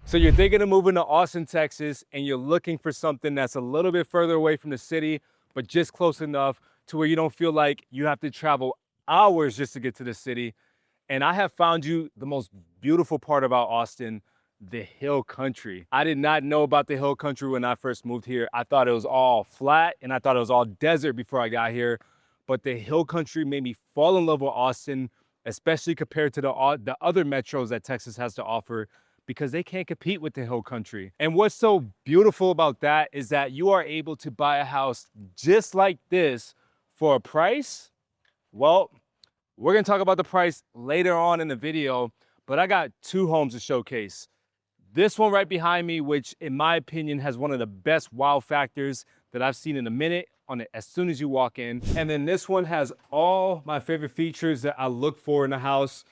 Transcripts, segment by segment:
So you're thinking of moving to Austin, Texas, and you're looking for something that's a little bit further away from the city, but just close enough to where you don't feel like you have to travel hours just to get to the city. And I have found you the most beautiful part about Austin, the hill country. I did not know about the hill country when I first moved here. I thought it was all flat and I thought it was all desert before I got here. But the hill country made me fall in love with Austin, especially compared to the other metros that Texas has to offer, because they can't compete with the hill country. And what's so beautiful about that is that you are able to buy a house just like this for a price. Well, we're gonna talk about the price later on in the video, but I got two homes to showcase. This one right behind me, which in my opinion has one of the best wow factors that I've seen in a minute on it as soon as you walk in. And then this one has all my favorite features that I look for in a house.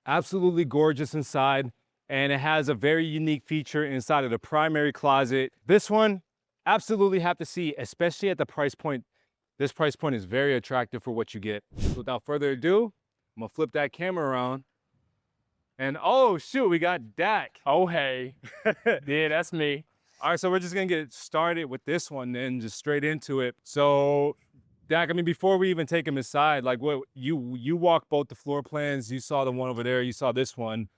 Absolutely gorgeous inside. And it has a very unique feature inside of the primary closet. This one, absolutely have to see, especially at the price point. This price point is very attractive for what you get. Without further ado, I'm gonna flip that camera around. And oh shoot, we got Dak. Oh, hey. Yeah, that's me. All right, so we're just gonna get started with this one then, just straight into it. So Dak, I mean, before we even take him inside, like what you walked both the floor plans, you saw the one over there, you saw this one.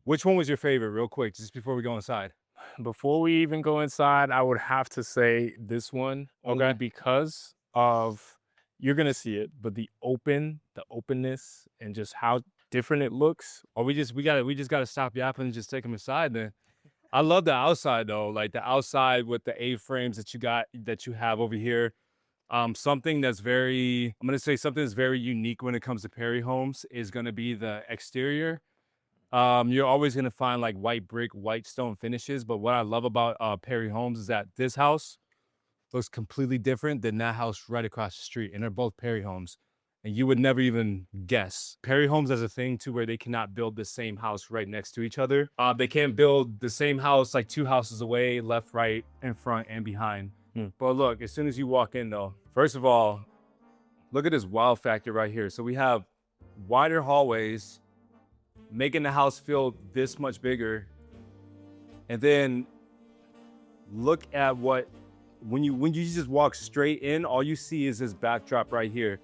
Which one was your favorite, real quick, just before we go inside? Before we even go inside, I would have to say this one, only because of, you're gonna see it, but the openness and just how different it looks. Or we just gotta stop yapping and just take them inside then. I love the outside though, like the outside with the A-frames that you have over here. Something that's very, I'm gonna say something that's very unique when it comes to Perry homes is gonna be the exterior. You're always gonna find like white brick, white stone finishes, but what I love about Perry homes is that this house looks completely different than that house right across the street, and they're both Perry homes. And you would never even guess. Perry homes has a thing to where they cannot build the same house right next to each other. They can't build the same house like two houses away, left, right, in front, and behind. But look, as soon as you walk in though, first of all, look at this wow factor right here. So we have wider hallways, making the house feel this much bigger. And then look at when you just walk straight in, all you see is this backdrop right here.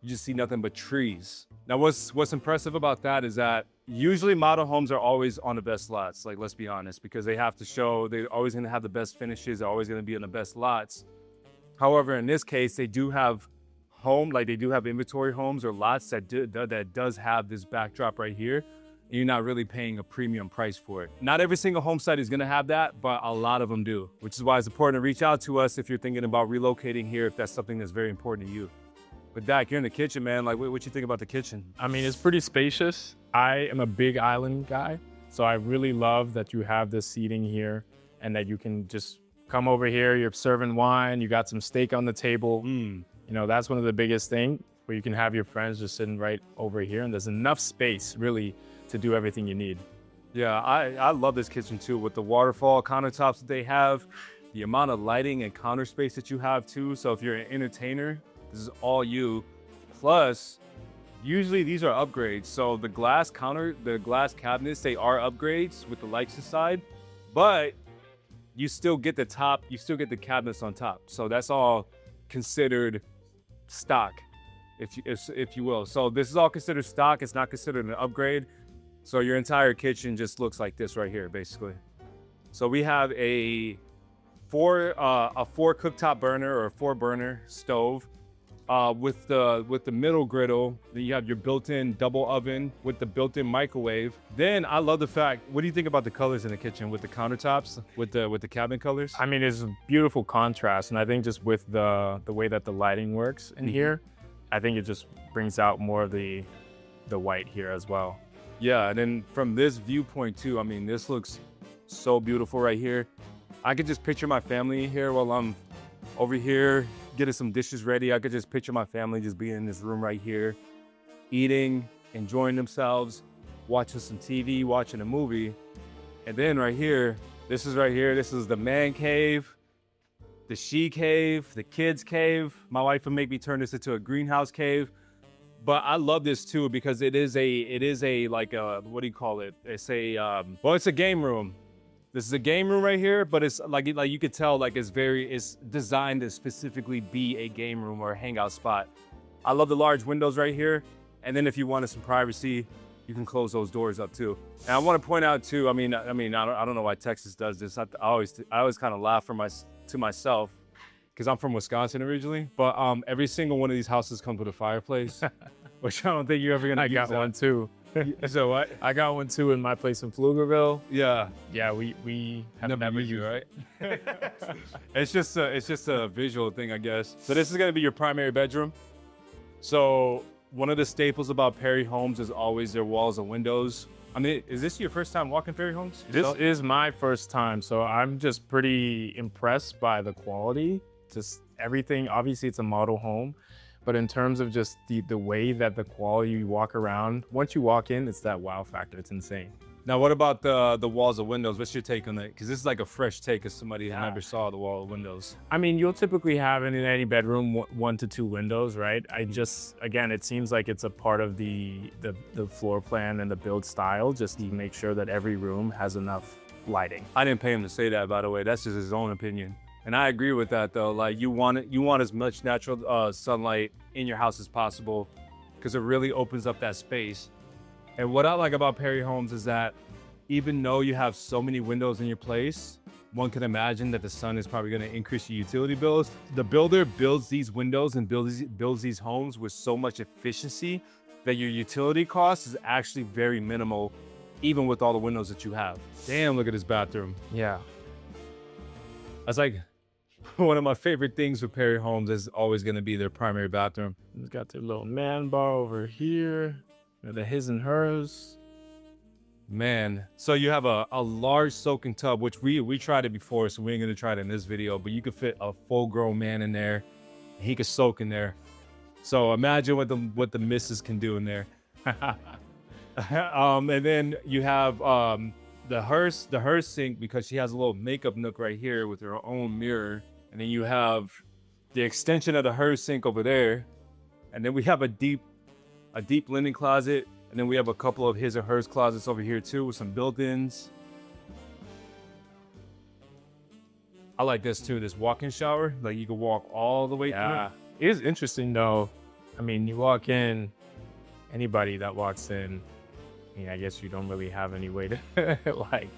You just see nothing but trees. Now what's impressive about that is that usually model homes are always on the best lots, like let's be honest, because they have to show, they're always gonna have the best finishes, they're always gonna be on the best lots. However, in this case, they do have inventory homes or lots that does have this backdrop right here. You're not really paying a premium price for it. Not every single home site is gonna have that, but a lot of them do, which is why it's important to reach out to us if you're thinking about relocating here, if that's something that's very important to you. But Dak, you're in the kitchen, man. Like, what you think about the kitchen? I mean, it's pretty spacious. I am a big island guy, so I really love that you have this seating here and that you can just come over here, you're serving wine, you got some steak on the table. You know, that's one of the biggest things, where you can have your friends just sitting right over here, and there's enough space really to do everything you need. Yeah, I love this kitchen too, with the waterfall countertops that they have, the amount of lighting and counter space that you have too. So if you're an entertainer, this is all you. Plus, usually these are upgrades. So the glass cabinets, they are upgrades with the lights inside, but you still get the cabinets on top. So that's all considered stock, if you will. So this is all considered stock. It's not considered an upgrade. So your entire kitchen just looks like this right here, basically. So we have a four cooktop burner or a 4-burner stove with the middle griddle. Then you have your built-in double oven with the built-in microwave. Then I love the fact, what do you think about the colors in the kitchen with the countertops, with the cabinet colors? I mean, it's a beautiful contrast, and I think just with the way that the lighting works in here, I think it just brings out more of the white here as well. Yeah, and then from this viewpoint too, I mean, this looks so beautiful right here. I could just picture my family here while I'm over here getting some dishes ready. I could just picture my family just being in this room right here, eating, enjoying themselves, watching some TV, watching a movie. And then right here, this is the man cave, the she cave, the kids cave. My wife would make me turn this into a greenhouse cave. But I love this too because it is a like a, what do you call it? It's a well, it's a game room. This is a game room right here, but it's like you could tell like it's designed to specifically be a game room or a hangout spot. I love the large windows right here. And then if you wanted some privacy, you can close those doors up too. And I want to point out too, I don't know why Texas does this. I always kind of laugh to myself because I'm from Wisconsin originally, but every single one of these houses comes with a fireplace, which I don't think you're ever gonna I use got that. one too. So what? I got one too in my place in Pflugerville. Yeah. Yeah, we have never used used it, right? It's just a visual thing, I guess. So this is gonna be your primary bedroom. So one of the staples about Perry homes is always their walls and windows. I mean, is this your first time walking Perry homes? This is my first time, so I'm just pretty impressed by the quality. Just everything. Obviously, it's a model home, but in terms of just the way that the quality you walk around, once you walk in, it's that wow factor. It's insane. Now, what about the walls and windows? What's your take on that? Because this is like a fresh take as somebody who never saw the wall and windows. I mean, you'll typically have in any bedroom 1 to 2 windows, right? Again, it seems like it's a part of the floor plan and the build style, just to make sure that every room has enough lighting. I didn't pay him to say that, by the way. That's just his own opinion. And I agree with that, though. Like, you want as much natural sunlight in your house as possible because it really opens up that space. And what I like about Perry Homes is that even though you have so many windows in your place, one can imagine that the sun is probably going to increase your utility bills. The builder builds these windows and builds these homes with so much efficiency that your utility cost is actually very minimal, even with all the windows that you have. Damn, look at this bathroom. Yeah. That's like one of my favorite things with Perry Homes is always going to be their primary bathroom. It's got the little man bar over here, the his and hers. Man, so you have a large soaking tub, which we tried it before, so we ain't gonna try it in this video, but you could fit a full-grown man in there. He could soak in there. So imagine what the missus can do in there. And then you have the hers sink, because she has a little makeup nook right here with her own mirror. And then you have the extension of the hers sink over there. And then we have a deep linen closet. And then we have a couple of his or hers closets over here too with some built-ins. I like this too, this walk-in shower. Like you can walk all the way through. It is interesting though. I mean, you walk in, anybody that walks in, I mean, I guess you don't really have any way to like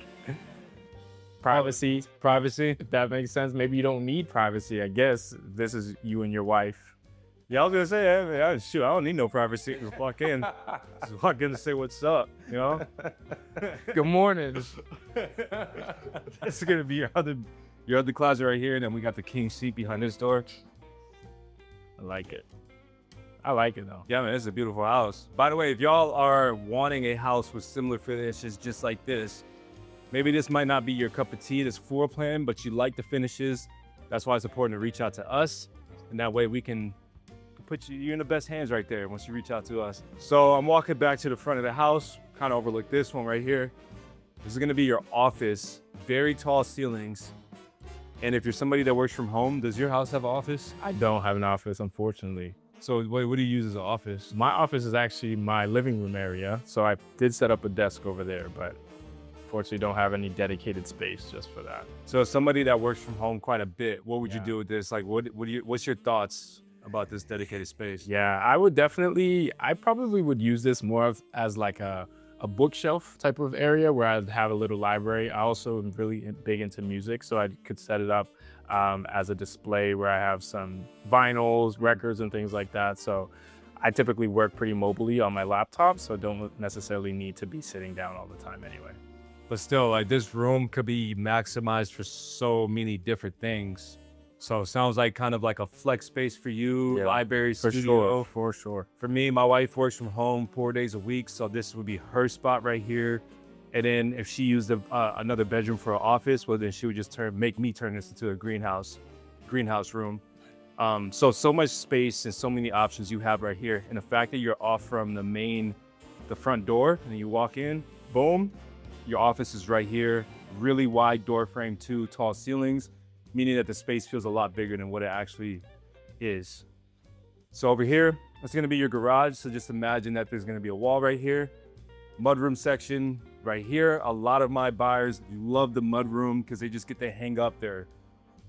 privacy, if that makes sense. Maybe you don't need privacy. I guess this is you and your wife. Yeah, I was gonna say, shoot, I don't need no privacy. Just walk in. Just walk in to say what's up, you know? Good morning. This is gonna be your other closet right here, and then we got the king seat behind this door. I like it. I like it though. Yeah, man, it's a beautiful house. By the way, if y'all are wanting a house with similar finishes just like this, maybe this might not be your cup of tea, this floor plan, but you like the finishes. That's why it's important to reach out to us, and that way we can put you're in the best hands right there once you reach out to us. So I'm walking back to the front of the house, kind of overlook this one right here. This is gonna be your office, very tall ceilings. And if you're somebody that works from home, does your house have an office? I don't have an office, unfortunately. So what do you use as an office? My office is actually my living room area. So I did set up a desk over there, but unfortunately don't have any dedicated space just for that. So as somebody that works from home quite a bit, what would you do with this? Like, what's your thoughts about this dedicated space? Yeah, I probably would use this more as like a bookshelf type of area where I'd have a little library. I also am really big into music, so I could set it up as a display where I have some vinyls, records, and things like that. So I typically work pretty mobily on my laptop, so don't necessarily need to be sitting down all the time anyway. But still, like, this room could be maximized for so many different things. So it sounds like kind of like a flex space for you, library, studio. For sure. For me, my wife works from home 4 days a week, so this would be her spot right here. And then if she used another bedroom for her office, well, then she would just make me turn this into a greenhouse room. So much space and so many options you have right here. And the fact that you're off from the front door, and then you walk in, boom, your office is right here. Really wide door frame too, tall ceilings, meaning that the space feels a lot bigger than what it actually is. So over here, that's gonna be your garage. So just imagine that there's gonna be a wall right here, mudroom section, right here. A lot of my buyers love the mudroom because they just get to hang up their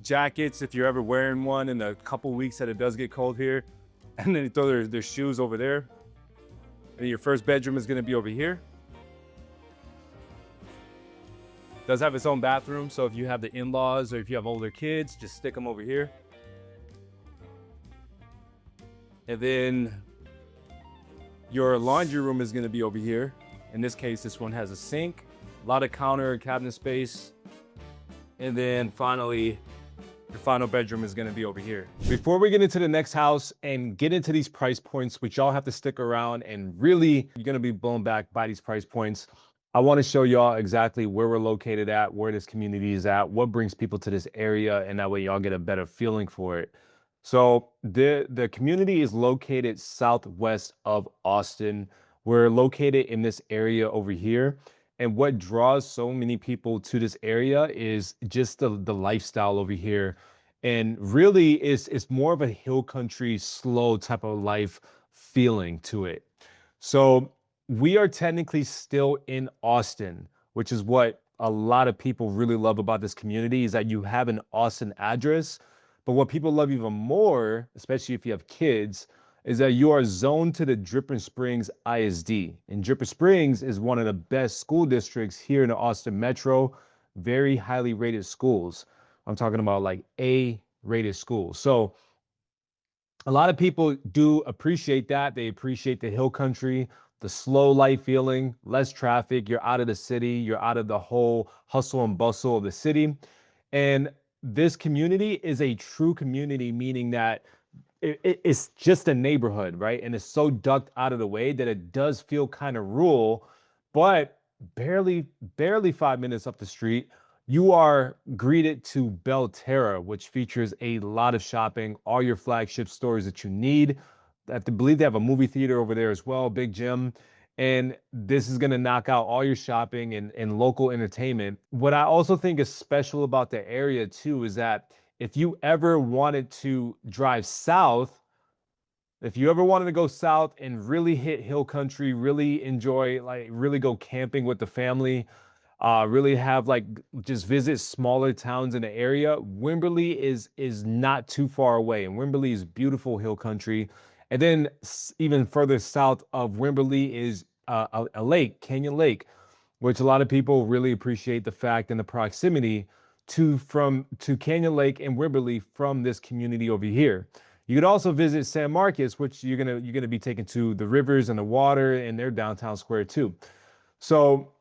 jackets if you're ever wearing one in a couple weeks that it does get cold here. And then they throw their shoes over there. And your first bedroom is going to be over here. Does have its own bathroom, so if you have the in-laws or if you have older kids, just stick them over here. And then your laundry room is going to be over here. In this case, this one has a sink, a lot of counter and cabinet space. And then finally, your final bedroom is going to be over here. Before we get into the next house and get into these price points, which y'all have to stick around and really you're going to be blown back by these price points, I want to show y'all exactly where we're located at, where this community is at, what brings people to this area, and that way y'all get a better feeling for it. So the community is located southwest of Austin. We're located in this area over here. And what draws so many people to this area is just the lifestyle over here. And really it's more of a hill country, slow type of life feeling to it. So we are technically still in Austin, which is what a lot of people really love about this community is that you have an Austin address. But what people love even more, especially if you have kids, is that you are zoned to the Dripping Springs ISD. And Dripping Springs is one of the best school districts here in the Austin Metro, very highly rated schools. I'm talking about like A rated schools. So a lot of people do appreciate that. They appreciate the hill country, the slow life feeling, less traffic. You're out of the city, you're out of the whole hustle and bustle of the city. And this community is a true community, meaning that it's just a neighborhood, right? And it's so ducked out of the way that it does feel kind of rural, but barely 5 minutes up the street, you are greeted to Belterra, which features a lot of shopping, all your flagship stores that you need. I have to believe they have a movie theater over there as well, big gym. And this is going to knock out all your shopping and local entertainment. What I also think is special about the area too is that if you ever wanted to drive south, if you ever wanted to go south and really hit hill country, really enjoy, like really go camping with the family, really have like just visit smaller towns in the area, Wimberley is not too far away, and Wimberley is beautiful hill country. And then even further south of Wimberley is a lake, Canyon Lake, which a lot of people really appreciate the fact and the proximity to Canyon Lake and Wimberley from this community over here. You could also visit San Marcos, which you're gonna be taken to the rivers and the water and their downtown square too. So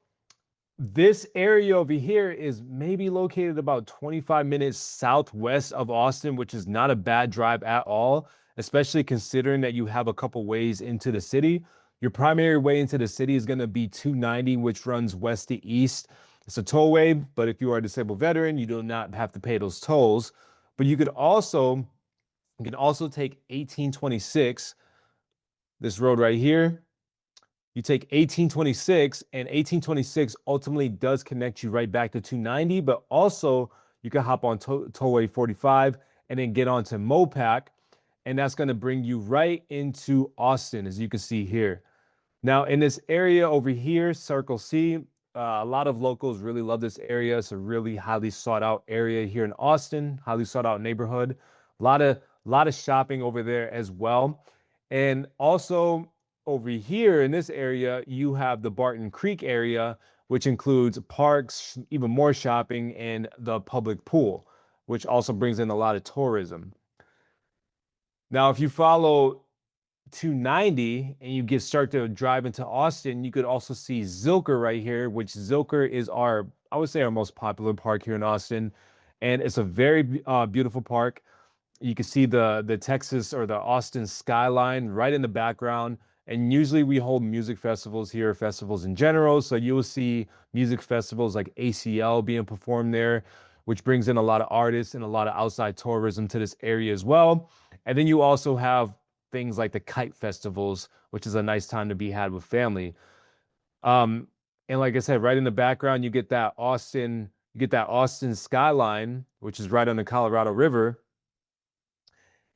this area over here is maybe located about 25 minutes southwest of Austin, which is not a bad drive at all, especially considering that you have a couple ways into the city. Your primary way into the city is going to be 290, which runs west to east. It's a tollway, but if you are a disabled veteran, you do not have to pay those tolls. But you can also take 1826, this road right here. You take 1826, and 1826 ultimately does connect you right back to 290, but also you can hop on tollway 45 and then get onto Mopac, and that's going to bring you right into Austin, as you can see here. Now, in this area over here, Circle C, a lot of locals really love this area. It's a really highly sought out area here in Austin, highly sought out neighborhood. A lot of shopping over there as well. And also over here in this area, you have the Barton Creek area, which includes parks, even more shopping, and the public pool, which also brings in a lot of tourism. Now, if you follow 290 and you start to drive into Austin, you could also see Zilker right here, which Zilker is I would say our most popular park here in Austin. And it's a very beautiful park. You can see the Texas or the Austin skyline right in the background. And usually we hold music festivals here, festivals in general. So you will see music festivals like ACL being performed there, which brings in a lot of artists and a lot of outside tourism to this area as well. And then you also have things like the kite festivals, which is a nice time to be had with family. Um, and like I said, right in the background, you get that Austin skyline, which is right on the Colorado River.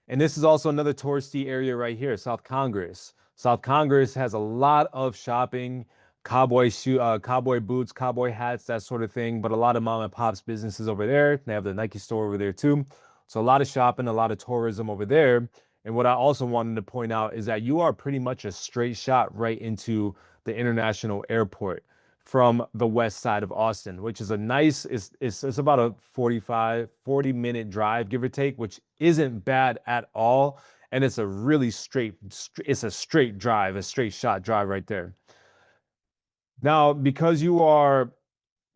And this is also another touristy area right here, South Congress. South Congress has a lot of shopping, cowboy boots, cowboy hats, that sort of thing. But a lot of mom and pops businesses over there. They have the Nike store over there too. So a lot of shopping, a lot of tourism over there. And what I also wanted to point out is that you are pretty much a straight shot right into the international airport from the west side of Austin, which is a nice, it's about a 40-minute drive, give or take, which isn't bad at all. And it's a really it's a straight drive, a straight shot drive right there. Now, because you are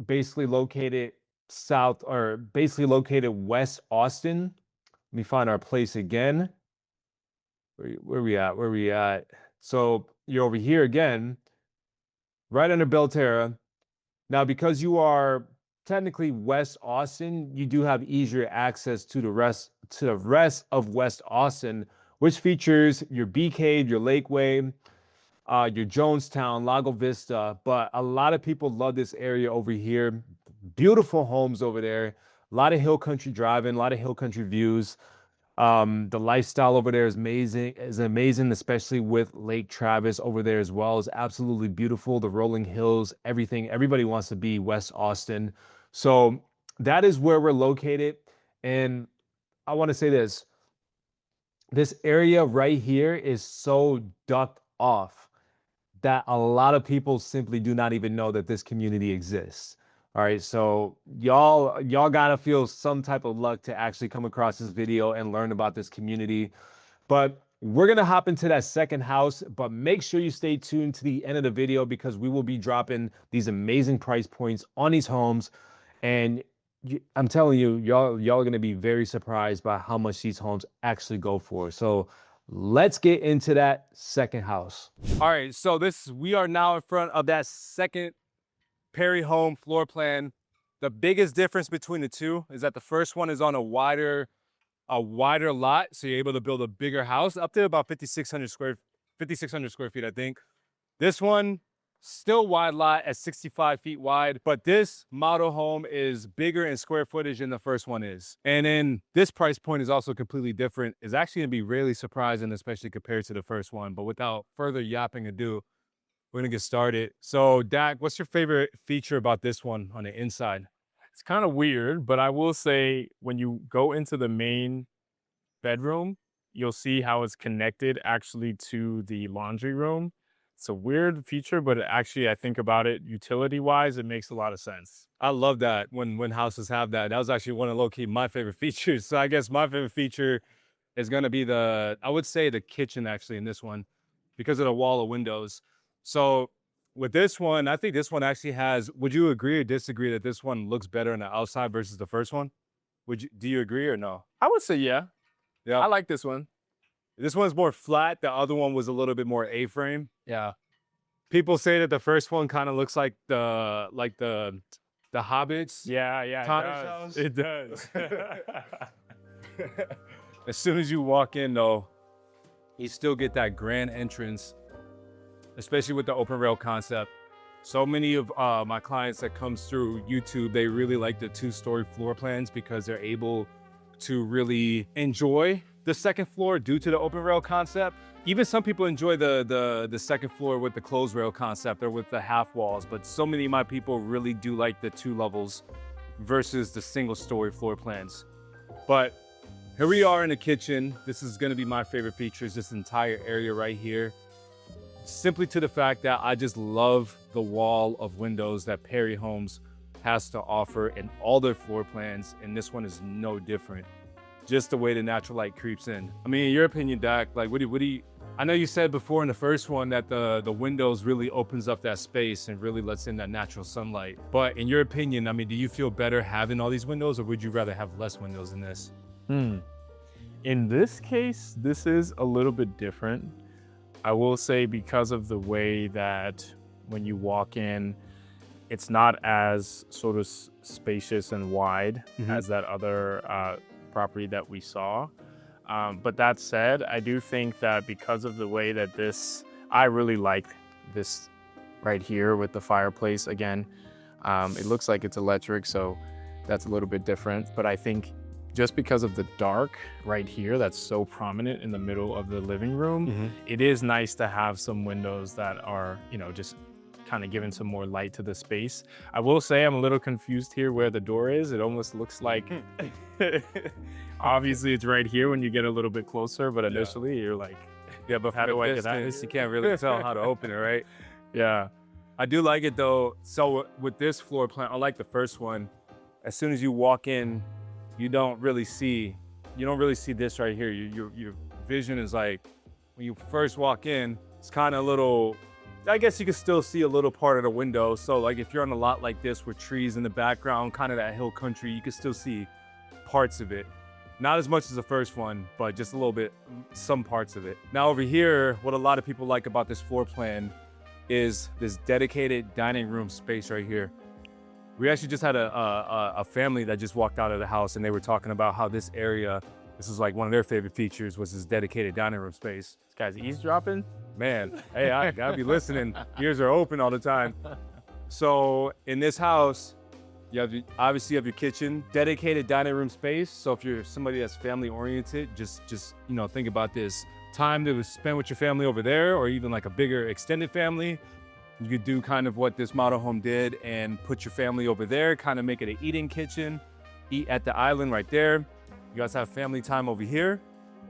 basically located south or basically located west Austin, let me find our place again. Where we at? Where we at? So you're over here again, right under Belterra. Now, because you are technically West Austin, you do have easier access to the rest of West Austin, which features your Bee Cave, your Lakeway, your Jonestown, Lago Vista. But a lot of people love this area over here. Beautiful homes over there. A lot of hill country driving, a lot of hill country views. The lifestyle over there is amazing, especially with Lake Travis over there as well. It's absolutely beautiful. The rolling hills, everything. Everybody wants to be West Austin. So that is where we're located. And I want to say this area right here is so ducked off that a lot of people simply do not even know that this community exists. All right, so y'all gotta feel some type of luck to actually come across this video and learn about this community. But we're gonna hop into that second house, but make sure you stay tuned to the end of the video because we will be dropping these amazing price points on these homes. And I'm telling you, y'all are gonna be very surprised by how much these homes actually go for. So let's get into that second house. All right, so we are now in front of that second Perry home floor plan. The biggest difference between the two is that the first one is on a wider lot, so you're able to build a bigger house up to about 5,600 square feet, I think. This one still wide lot at 65 feet wide, but this model home is bigger in square footage than the first one is. And then this price point is also completely different. It's actually gonna be really surprising, especially compared to the first one. But without further yapping ado, we're gonna get started. So Dak, what's your favorite feature about this one on the inside? It's kind of weird, but I will say when you go into the main bedroom, you'll see how it's connected actually to the laundry room. It's a weird feature, but actually I think about it utility-wise, it makes a lot of sense. I love that when houses have that. That was actually one of low-key my favorite features. So I guess my favorite feature is gonna be I would say the kitchen actually in this one because of the wall of windows. So with this one, I think this one actually would you agree or disagree that this one looks better on the outside versus the first one? Do you agree or no? I would say yeah. Yeah. I like this one. This one's more flat. The other one was a little bit more A-frame. Yeah. People say that the first one kind of looks like the Hobbits. Yeah, it does. As soon as you walk in though, you still get that grand entrance, especially with the open rail concept. So many of my clients that comes through YouTube, they really like the 2-story floor plans because they're able to really enjoy the second floor due to the open rail concept. Even some people enjoy the second floor with the closed rail concept or with the half walls, but so many of my people really do like the 2 levels versus the single-story floor plans. But here we are in the kitchen. This is gonna be my favorite features, this entire area right here. Simply to the fact that I just love the wall of windows that Perry Homes has to offer in all their floor plans, and this one is no different. Just the way the natural light creeps in. I mean, in your opinion, Dak, like what do you I know you said before in the first one that the windows really opens up that space and really lets in that natural sunlight. But in your opinion, I mean, do you feel better having all these windows or would you rather have less windows than this? In this case, this is a little bit different. I will say because of the way that when you walk in, it's not as sort of spacious and wide as that other property that we saw. But that said, I do think that because of the way that I really like this right here with the fireplace. Again, it looks like it's electric, so that's a little bit different. But I think just because of the dark right here that's so prominent in the middle of the living room, it is nice to have some windows that are, just kind of giving some more light to the space. I will say I'm a little confused here where the door is. It almost looks like, obviously it's right here when you get a little bit closer, but initially you're like, Yeah, but how from do I a get out of distance, you here? can't really tell how to open it, right? Yeah. I do like it though. So with this floor plan, unlike the first one, as soon as you walk in, you don't really see this right here. Your vision is like, when you first walk in, it's kind of a little, I guess you can still see a little part of the window. So like if you're on a lot like this with trees in the background, kind of that hill country, you can still see parts of it. Not as much as the first one, but just a little bit, some parts of it. Now over here, what a lot of people like about this floor plan is this dedicated dining room space right here. We actually just had a family that just walked out of the house, and they were talking about how this area, this is like one of their favorite features, was this dedicated dining room space. This guy's eavesdropping. Man, hey, I gotta be listening. Ears are open all the time. So in this house, obviously you have your kitchen, dedicated dining room space. So if you're somebody that's family oriented, just think about this. Time to spend with your family over there, or even like a bigger extended family. You could do kind of what this model home did and put your family over there, kind of make it an eating kitchen, eat at the island right there. You guys have family time over here.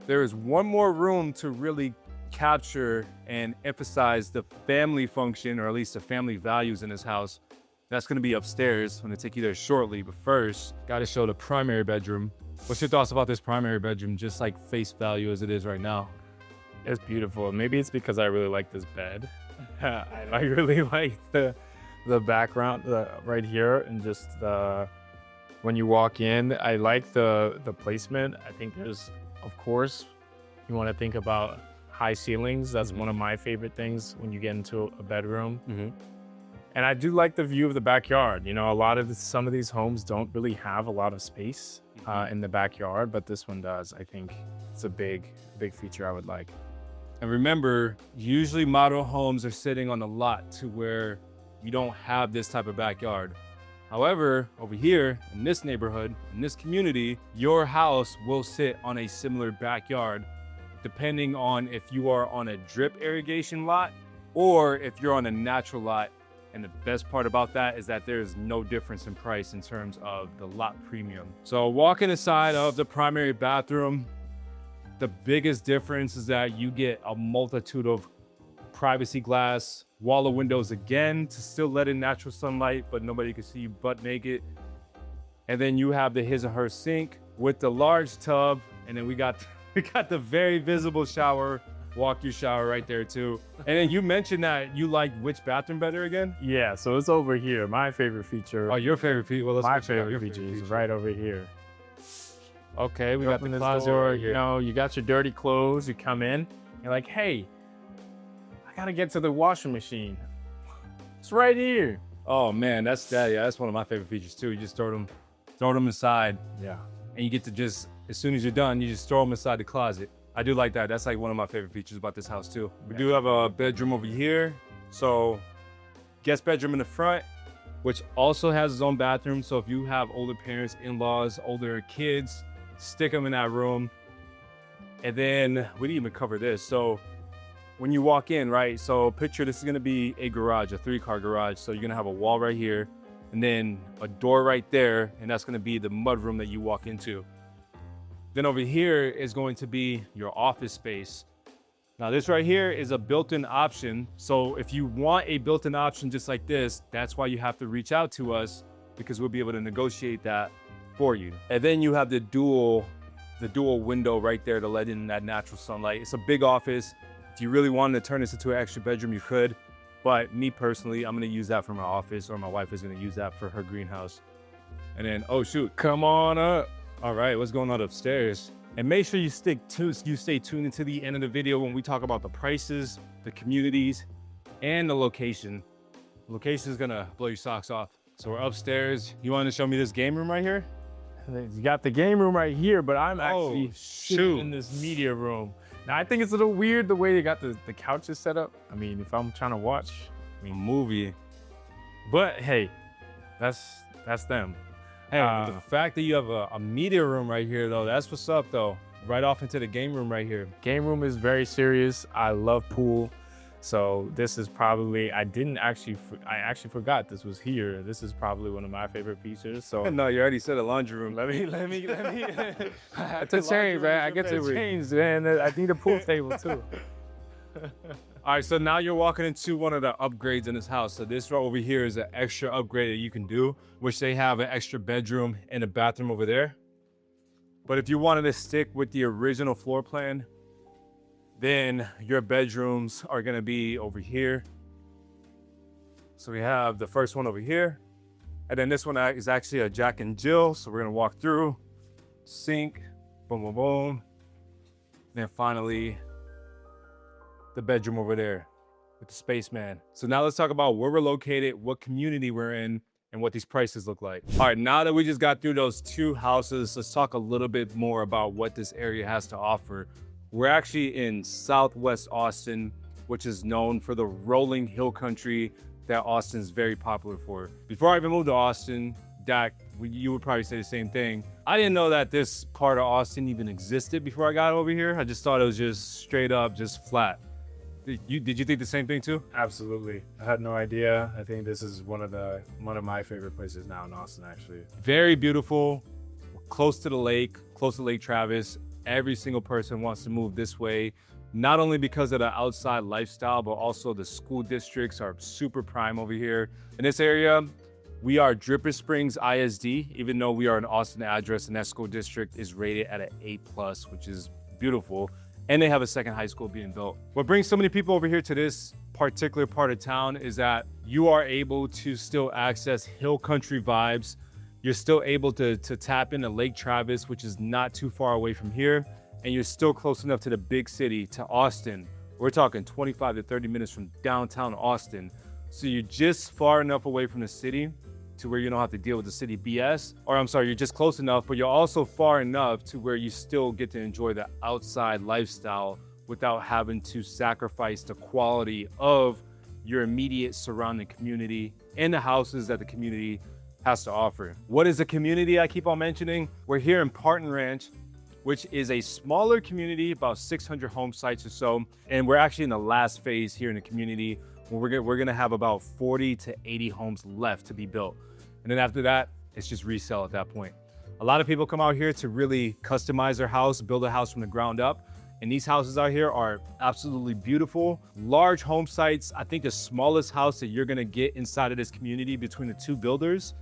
There is one more room to really capture and emphasize the family function, or at least the family values in this house. That's gonna be upstairs. I'm gonna take you there shortly, but first, gotta show the primary bedroom. What's your thoughts about this primary bedroom, just like face value as it is right now? It's beautiful. Maybe it's because I really like this bed. I really like the background right here, and just when you walk in, I like the placement. I think there's, of course, you want to think about high ceilings. That's one of my favorite things when you get into a bedroom. And I do like the view of the backyard. You know, some of these homes don't really have a lot of space in the backyard, but this one does. I think it's a big feature I would like. And remember, usually model homes are sitting on a lot to where you don't have this type of backyard. However, over here in this neighborhood, in this community, your house will sit on a similar backyard, depending on if you are on a drip irrigation lot or if you're on a natural lot. And the best part about that is that there's no difference in price in terms of the lot premium. So walking inside of the primary bathroom, the biggest difference is that you get a multitude of privacy glass, wall of windows again to still let in natural sunlight, but nobody can see you butt naked. And then you have the his and her sink with the large tub. And then we got the very visible shower, walk-through shower right there too. And then you mentioned that you like which bathroom better again? Yeah, so it's over here. My favorite feature. Oh, your favorite feature? Well, my favorite feature is right over here. Okay, we got the closet door, right here. You know, you got your dirty clothes, you come in, you're like, hey, I gotta get to the washing machine. It's right here. Oh man, that's one of my favorite features too. You just throw them inside. Yeah. And you get to just, as soon as you're done, you just throw them inside the closet. I do like that. That's like one of my favorite features about this house too. We do have a bedroom over here. So guest bedroom in the front, which also has its own bathroom. So if you have older parents, in-laws, older kids, stick them in that room. And then we didn't even cover this. So when you walk in, right? So picture this is gonna be a garage, a 3-car garage. So you're gonna have a wall right here and then a door right there. And that's gonna be the mudroom that you walk into. Then over here is going to be your office space. Now this right here is a built-in option. So if you want a built-in option just like this, that's why you have to reach out to us, because we'll be able to negotiate that for you. And then you have the dual window right there to let in that natural sunlight. It's a big office. If you really wanted to turn this into an extra bedroom, you could. But me personally, I'm gonna use that for my office, or my wife is gonna use that for her greenhouse. And then, oh shoot, come on up. All right, what's going on upstairs? And make sure you stay tuned into the end of the video when we talk about the prices, the communities, and the location. The location is gonna blow your socks off. So we're upstairs. You want to show me this game room right here? You got the game room right here, but I'm actually sitting in this media room. Now I think it's a little weird the way they got the couches set up. I mean, if I'm trying to watch a movie, but hey, that's them. Hey, the fact that you have a media room right here, though, that's what's up, though. Right off into the game room right here. Game room is very serious. I love pool. So this is probably, I actually forgot this was here. This is probably one of my favorite features. So No, you already said a laundry room. let me. I It's a change, man. I get to change, man. I need a pool table too. All right, so now you're walking into one of the upgrades in this house. So this right over here is an extra upgrade that you can do, which they have an extra bedroom and a bathroom over there. But if you wanted to stick with the original floor plan, then your bedrooms are gonna be over here. So we have the first one over here. And then this one is actually a Jack and Jill. So we're gonna walk through, sink, boom, boom, boom. Then finally, the bedroom over there with the spaceman. So now let's talk about where we're located, what community we're in, and what these prices look like. All right, now that we just got through those two houses, let's talk a little bit more about what this area has to offer. We're actually in Southwest Austin, which is known for the rolling hill country that Austin's very popular for. Before I even moved to Austin, Dak, you would probably say the same thing. I didn't know that this part of Austin even existed before I got over here. I just thought it was just straight up, just flat. Did you think the same thing too? Absolutely. I had no idea. I think this is one of my favorite places now in Austin, actually. Very beautiful, close to the lake, close to Lake Travis. Every single person wants to move this way, not only because of the outside lifestyle, but also the school districts are super prime over here. In this area, we are Dripper Springs ISD, even though we are an Austin address, and that school district is rated at an A+, which is beautiful. And they have a second high school being built. What brings so many people over here to this particular part of town is that you are able to still access hill country vibes. You're still able to tap into Lake Travis, which is not too far away from here. And you're still close enough to the big city, to Austin. We're talking 25 to 30 minutes from downtown Austin. So you're just far enough away from the city to where you don't have to deal with the city BS. Or I'm sorry, you're just close enough, but you're also far enough to where you still get to enjoy the outside lifestyle without having to sacrifice the quality of your immediate surrounding community and the houses that the community has to offer. What is a community I keep on mentioning? We're here in Parton Ranch, which is a smaller community, about 600 home sites or so. And we're actually in the last phase here in the community where we're gonna have about 40 to 80 homes left to be built. And then after that, it's just resale at that point. A lot of people come out here to really customize their house, build a house from the ground up. And these houses out here are absolutely beautiful. Large home sites. I think the smallest house that you're gonna get inside of this community between the two builders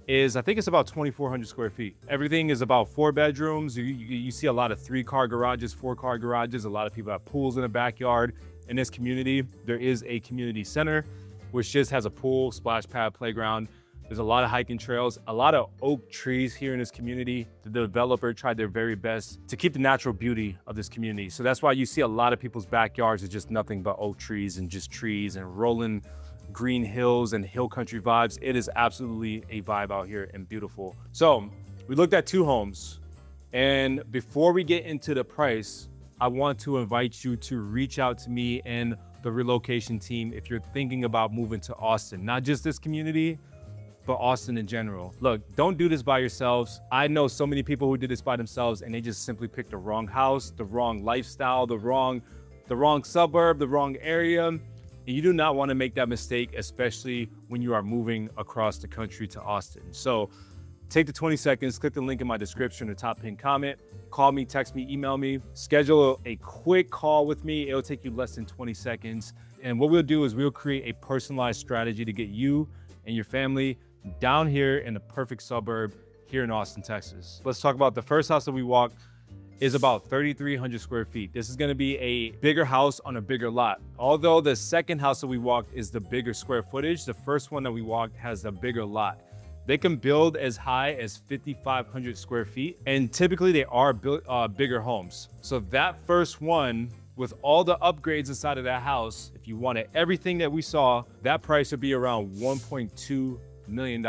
is, I think it's about 2,400 square feet. Everything is about 4 bedrooms. You see a lot of 3-car garages, 4-car garages. A lot of people have pools in the backyard. In this community, there is a community center, which just has a pool, splash pad, playground. There's a lot of hiking trails, a lot of oak trees here in this community. The developer tried their very best to keep the natural beauty of this community. So that's why you see a lot of people's backyards is just nothing but oak trees and just trees and rolling green hills and hill country vibes. It is absolutely a vibe out here and beautiful. So we looked at 2 homes, and before we get into the price, I want to invite you to reach out to me and the relocation team if you're thinking about moving to Austin, not just this community, but Austin in general. Look, don't do this by yourselves. I know so many people who did this by themselves and they just simply picked the wrong house, the wrong lifestyle, the wrong suburb, the wrong area. And you do not want to make that mistake, especially when you are moving across the country to Austin. So take the 20 seconds, click the link in my description or top pinned comment, call me, text me, email me, schedule a quick call with me. It'll take you less than 20 seconds. And what we'll do is we'll create a personalized strategy to get you and your family down here in the perfect suburb here in Austin, Texas. Let's talk about the first house that we walked is about 3,300 square feet. This is gonna be a bigger house on a bigger lot. Although the second house that we walked is the bigger square footage, the first one that we walked has a bigger lot. They can build as high as 5,500 square feet, and typically they are bigger homes. So that first one, with all the upgrades inside of that house, if you wanted everything that we saw, that price would be around $1.2 million.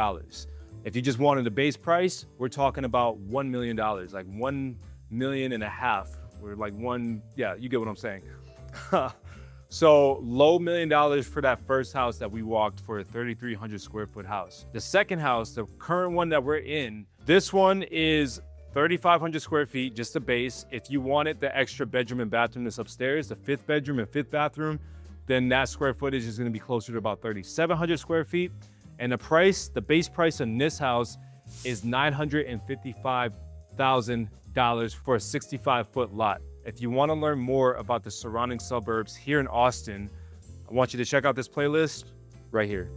If you just wanted the base price, we're talking about $1 million, like 1.5 million. We're like yeah, you get what I'm saying. So low $1 million for that first house that we walked for a 3,300 square foot house. The second house, the current one that we're in, this one is 3,500 square feet, just a base. If you wanted the extra bedroom and bathroom that's upstairs, the 5th bedroom and 5th bathroom, then that square footage is going to be closer to about 3,700 square feet. And the base price on this house is $955,000 for a 65-foot lot. If you want to learn more about the surrounding suburbs here in Austin, I want you to check out this playlist right here.